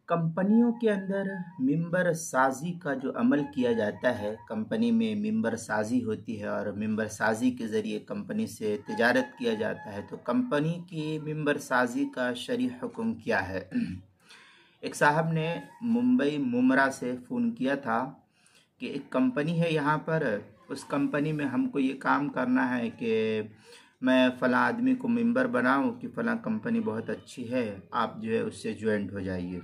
कंपनियों के अंदर मेंबर साजी का जो अमल किया जाता है, कंपनी में मेंबर साजी होती है और मेंबर साजी के ज़रिए कंपनी से तिजारत किया जाता है। तो कंपनी की मेंबर साजी का शरई हुक्म क्या है? एक साहब ने मुंबई मुमरा से फ़ोन किया था कि एक कंपनी है यहाँ पर, उस कंपनी में हमको ये काम करना है कि मैं फ़लाँ आदमी को मेंबर बनाऊं कि फ़लाँ कंपनी बहुत अच्छी है, आप जो है उससे ज्वाइंट हो जाइए।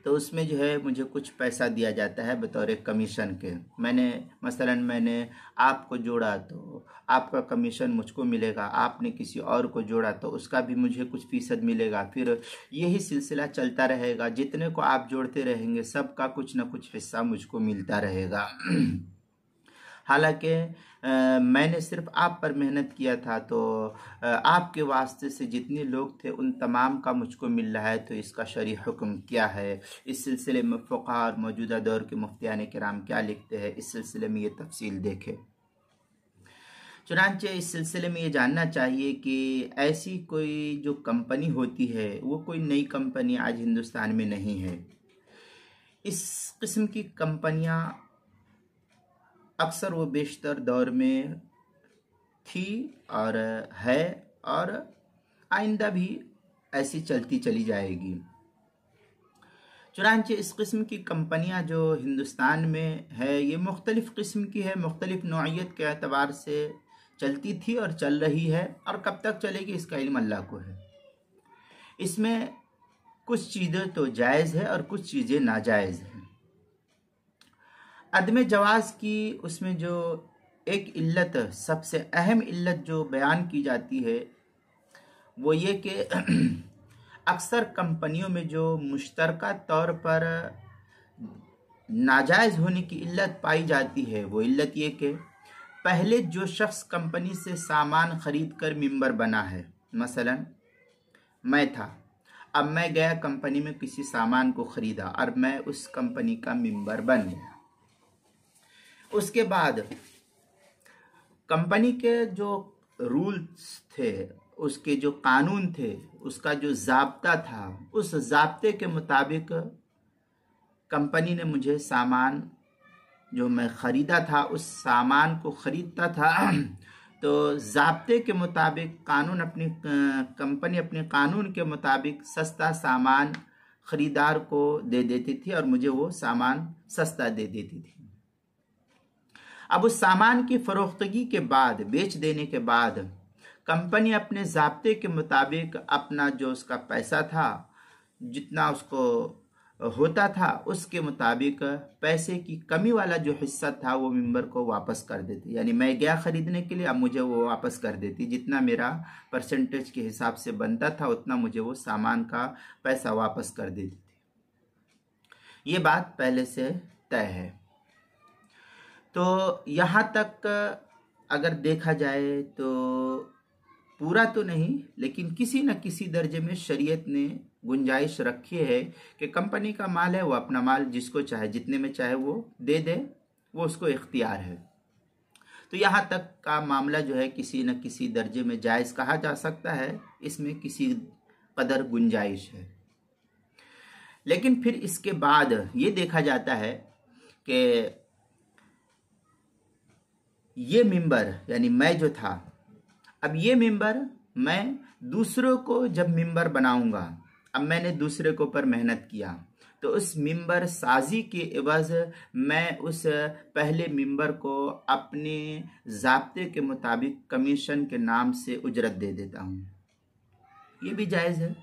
तो उसमें जो है मुझे कुछ पैसा दिया जाता है बतौर एक कमीशन के। मैंने आपको जोड़ा तो आपका कमीशन मुझको मिलेगा, आपने किसी और को जोड़ा तो उसका भी मुझे कुछ फीसद मिलेगा। फिर यही सिलसिला चलता रहेगा, जितने को आप जोड़ते रहेंगे सबका कुछ ना कुछ हिस्सा मुझको मिलता रहेगा। हालांकि मैंने सिर्फ आप पर मेहनत किया था, तो आपके वास्ते से जितने लोग थे उन तमाम का मुझको मिल रहा है, तो इसका शरई हुक्म क्या है? इस सिलसिले में फ़ुक़हा और मौजूदा दौर के मुफ्तियान किराम क्या लिखते हैं, इस सिलसिले में ये तफसील देखें। चुनांचे इस सिलसिले में ये जानना चाहिए कि ऐसी कोई जो कंपनी होती है वो कोई नई कंपनी आज हिंदुस्तान में नहीं है। इस किस्म की कंपनियां अक्सर वो बेशतर दौर में थी और है और आइंदा भी ऐसी चलती चली जाएगी। चुनांचे इस किस्म की कंपनियां जो हिंदुस्तान में है ये मुख्तलिफ़ किस्म की है, मुख्तलिफ़ नौइयत के एतबार से चलती थी और चल रही है, और कब तक चलेगी इसका इल्म अल्लाह को है। इसमें कुछ चीज़ें तो जायज़ है और कुछ चीज़ें नाजायज़ हैं। अदम जवाज़ की उसमें जो एक इल्लत, सबसे अहम इल्लत जो बयान की जाती है वो ये कि अक्सर कंपनियों में जो मुश्तरका तौर पर नाजायज़ होने की इल्लत पाई जाती है वो इल्लत ये कि पहले जो शख्स कंपनी से सामान ख़रीद कर मेंबर बना है, मसलन मैं था, अब मैं गया कंपनी में किसी सामान को ख़रीदा और मैं उस कंपनी का मेंबर बन गया। उसके बाद कंपनी के जो रूल्स थे, उसके जो कानून थे, उसका जो ज़ाब्ता था, उस ज़ाब्ते के मुताबिक कंपनी ने मुझे सामान जो मैं ख़रीदा था उस सामान को ख़रीदता था। तो ज़ाब्ते के मुताबिक कंपनी अपने कानून के मुताबिक सस्ता सामान ख़रीदार को दे देती थी और मुझे वो सामान सस्ता दे देती थी। अब उस सामान की फ़रोख्तगी के बाद, बेच देने के बाद, कंपनी अपने ज़ाब्ते के मुताबिक अपना जो उसका पैसा था, जितना उसको होता था, उसके मुताबिक पैसे की कमी वाला जो हिस्सा था वो मेंबर को वापस कर देती। यानी मैं गया ख़रीदने के लिए, अब मुझे वो वापस कर देती, जितना मेरा परसेंटेज के हिसाब से बनता था उतना मुझे वो सामान का पैसा वापस कर देती थी। ये बात पहले से तय है। तो यहाँ तक अगर देखा जाए तो पूरा तो नहीं, लेकिन किसी न किसी दर्जे में शरीयत ने गुंजाइश रखी है कि कंपनी का माल है, वो अपना माल जिसको चाहे जितने में चाहे वो दे दे, वो उसको इख्तियार है। तो यहाँ तक का मामला जो है किसी न किसी दर्जे में जायज़ कहा जा सकता है, इसमें किसी कदर गुंजाइश है। लेकिन फिर इसके बाद ये देखा जाता है कि ये मेंबर, यानी मैं जो था, अब ये मेंबर मैं दूसरों को जब मेंबर बनाऊंगा, अब मैंने दूसरे के ऊपर मेहनत किया, तो उस मेंबर साजी के एवज मैं उस पहले मेंबर को अपने ज़ाब्ते के मुताबिक कमीशन के नाम से उजरत दे देता हूँ। ये भी जायज़ है,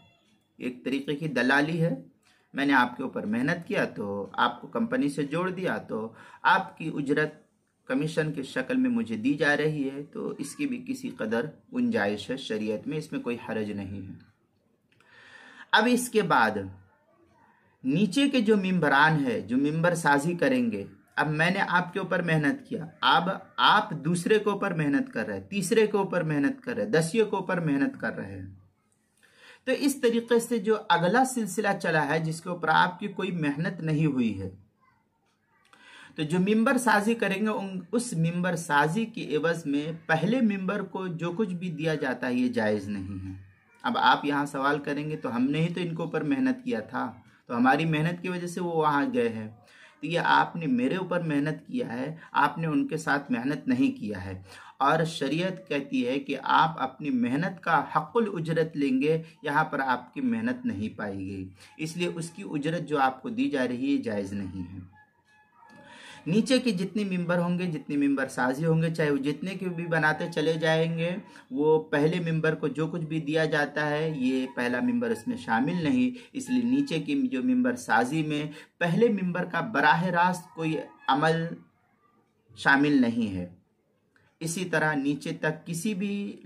एक तरीके की दलाली है। मैंने आपके ऊपर मेहनत किया तो आपको कंपनी से जोड़ दिया, तो आपकी उजरत कमीशन की शक्ल में मुझे दी जा रही है, तो इसकी भी किसी कदर गुंजाइश है शरीयत में, इसमें कोई हर्ज नहीं है। अब इसके बाद नीचे के जो मेंबरान है, जो मेंबर साजी करेंगे, अब मैंने आपके ऊपर मेहनत किया, अब आप दूसरे के ऊपर मेहनत कर रहे हैं, तीसरे के ऊपर मेहनत कर रहे हैं, 10 के ऊपर मेहनत कर रहे हैं। तो इस तरीके से जो अगला सिलसिला चला है जिसके ऊपर आपकी कोई मेहनत नहीं हुई है, तो जो मेंबर साजी करेंगे उस मेंबर साजी के एवज में पहले मेंबर को जो कुछ भी दिया जाता है ये जायज़ नहीं है। अब आप यहाँ सवाल करेंगे तो हमने ही तो इनके ऊपर मेहनत किया था, तो हमारी मेहनत की वजह से वो वहाँ गए हैं। तो ये आपने मेरे ऊपर मेहनत किया है, आपने उनके साथ मेहनत नहीं किया है। और शरीयत कहती है कि आप अपनी मेहनत का हक़ुल उजरत लेंगे, यहाँ पर आपकी मेहनत नहीं पाई गई, इसलिए उसकी उजरत जो आपको दी जा रही है जायज़ नहीं है। नीचे के जितने मेंबर होंगे, जितने मेंबर साजी होंगे, चाहे वो जितने के भी बनाते चले जाएंगे, वो पहले मेंबर को जो कुछ भी दिया जाता है ये पहला मेंबर उसमें शामिल नहीं, इसलिए नीचे की जो मेंबर साजी में पहले मेंबर का बराह रास्त कोई अमल शामिल नहीं है। इसी तरह नीचे तक किसी भी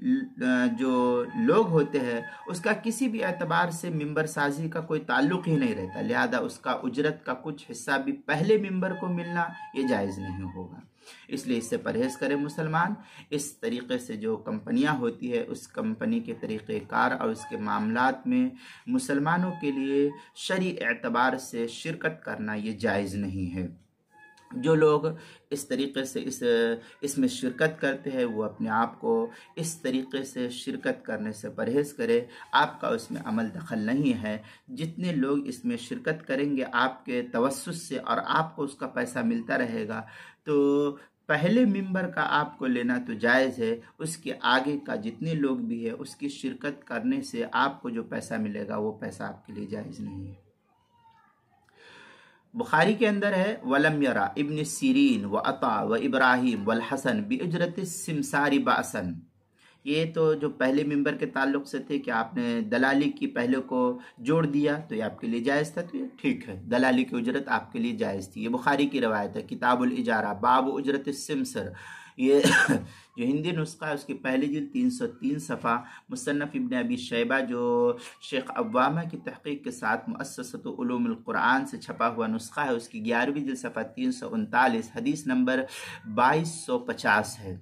जो लोग होते हैं उसका किसी भी एतबार से मेंबर साजी का कोई ताल्लुक़ ही नहीं रहता, लिहाजा उसका उजरत का कुछ हिस्सा भी पहले मेंबर को मिलना ये जायज़ नहीं होगा। इसलिए इससे परहेज़ करें मुसलमान। इस तरीक़े से जो कंपनियां होती है उस कंपनी के तरीक़ेकार और उसके मामलात में मुसलमानों के लिए शरई एतबार से शिरकत करना ये जायज़ नहीं है। जो लोग इस तरीक़े से इसमें शिरकत करते हैं वो अपने आप को इस तरीक़े से शिरकत करने से परहेज़ करें, आपका उसमें अमल दखल नहीं है। जितने लोग इसमें शिरकत करेंगे आपके तवस्सुस से और आपको उसका पैसा मिलता रहेगा, तो पहले मिंबर का आपको लेना तो जायज़ है, उसके आगे का जितने लोग भी है उसकी शिरकत करने से आपको जो पैसा मिलेगा वो पैसा आपके लिए जायज़ नहीं है। बुखारी के अंदर है वलम यरा इब्न सीरीन व अता व इब्राहिम वल हसन बिउजरत सिमसारी बासन। ये तो जो पहले मेंबर के ताल्लुक से थे कि आपने दलाली की पहले को जोड़ दिया तो ये आपके लिए जायज़ था, तो ये ठीक है, दलाली की उजरत आपके लिए जायज़ थी। ये बुखारी की रवायत है, किताबुल इजारा बाब उजरत सिमसर। ये जो हिंदी नुस्खा है उसकी पहली जिल्द 303 सफ़ा, मुसन्नफ़ इब्न अबी शैबा जो शेख अव्वामा की तहक़ीक़ के साथ मुअस्ससतु उलूमुल कुरान से छपा हुआ नुस्खा है, उसकी 11वीं जिल्द सफ़ा 339 हदीस नंबर 2250 है।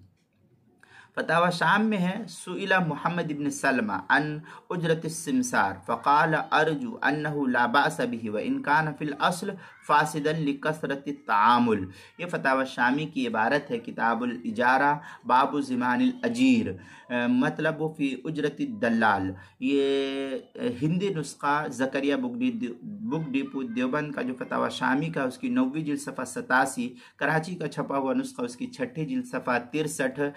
फतावा शाम में है सुइला मोहम्मद इब्न सलमा अन उजरत सिमसार फ़क़ाल अर्जु अन्नहु ला बास बिही व इन कान फिल अस्ल फासिदन लिकसरत तामुल। ये फतावा शामी की इबारत है, किताबुल इजारा बाबु ज़िमानिल अजीर, मतलब वो फ़ी उजरत दल्लाल। ये हिंदी नुस्खा ज़करिया बुक डिपो देवबंद का जो फतावा शामी का उसकी 9वीं जिल्द सफ़ा 87, कराची का छपा हुआ नुस्खा उसकी 6ठी जिल्द सफ़ा 63,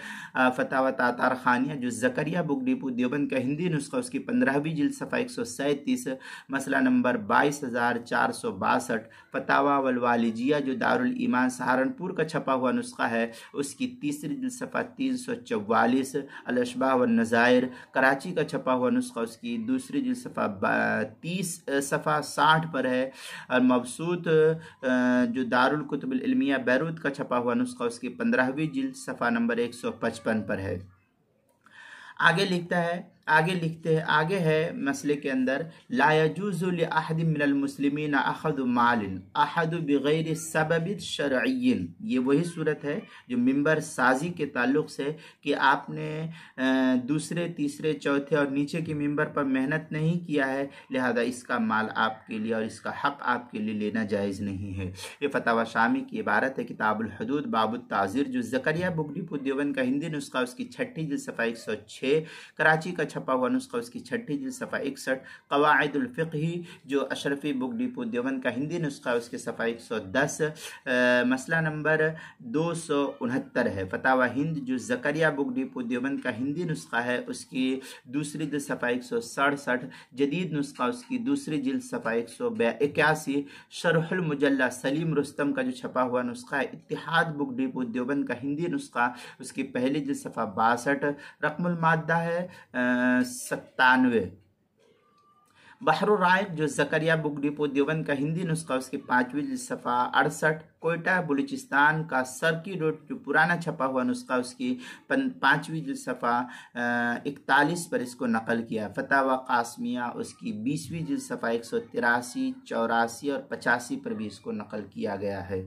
फतावा तातार खानिया जो ज़करिया बुक डिपो देवबंद का हिंदी नुस्खा उसकी 15वीं जिल्द सफ़ा 137, मसला नंबर 22,462, फतावा वल वालिजिया जो दारुल ईमान सहारनपुर का छपा हुआ नुस्खा है उसकी 3री जिल्द सफ़ा 344, अल अशबाह व नज़ायर कराची का छपा हुआ नुस्खा उसकी 2री जिल्द सफ़ा 30 सफ़ा 60 पर है, और मबसूत जो दारुल कुतुबुल इल्मिया बैरूत का छपा हुआ नुस्खा उसकी 15वीं जिल्द सफ़ा नंबर 155 पर है। आगे है मसले के अंदर ला यजूज़ु लि अहद मिनल मुस्लिमीन अखज़ु मालिन अहदु बिगैर सबब शरईय्यिन। ये वही सूरत है जो मिंबर साजी के ताल्लुक़ से कि आपने दूसरे तीसरे चौथे और नीचे के मिंबर पर मेहनत नहीं किया है, लिहाजा इसका माल आपके लिए और इसका हक़ आपके लिए लेना जायज़ नहीं है। ये फतावा शामी की इबारत है, किताबुल हुदूद बाबुत ताज़ीर जो ज़करिया बुक डिपो देवबंद का हिंदी नुस्खा उसकी 6ठी जिल्द सफ़ा 106, कराची का छपा हुआ नुस्खा उसकी 6ठी जिल्द सफ़ा 61, क़वाइदुल फ़िक़ही जो अशरफी बुक डिपो देवबंद का हिंदी नुस्खा उसके सफ़ा 110, मसला नंबर 269 है। फतावा हिंद जो ज़करिया बुक डिपो देवबंद का हिंदी नुस्खा है उसकी 2री जिल्द सफ़ा 167, जदीद नुस्खा उसकी 2री जिल्द सफ़ा 181, शरहुल मुजल्ला सलीम रुस्तम का जो छपा हुआ नुस्खा है इत्तिहाद बुक डिपो देवबंद का हिंदी नुस्खा उसकी पहली जिल्द सफ़ा 62, रकमुल मादा है 97, बहरुर राइक जो ज़करिया बुक डिपो देवबंद का हिंदी नुस्खा उसकी 5वीं जिल्द सफ़ा 68, कोयटा बलूचिस्तान का सरकी रोड जो पुराना छपा हुआ नुस्खा उसकी 5वीं जिल्द सफ़ा 41 पर इसको नकल किया। फतावा कासमिया उसकी 20वीं जिल्द सफ़ा 183, 84 और 85 पर भी इसको नकल किया गया है।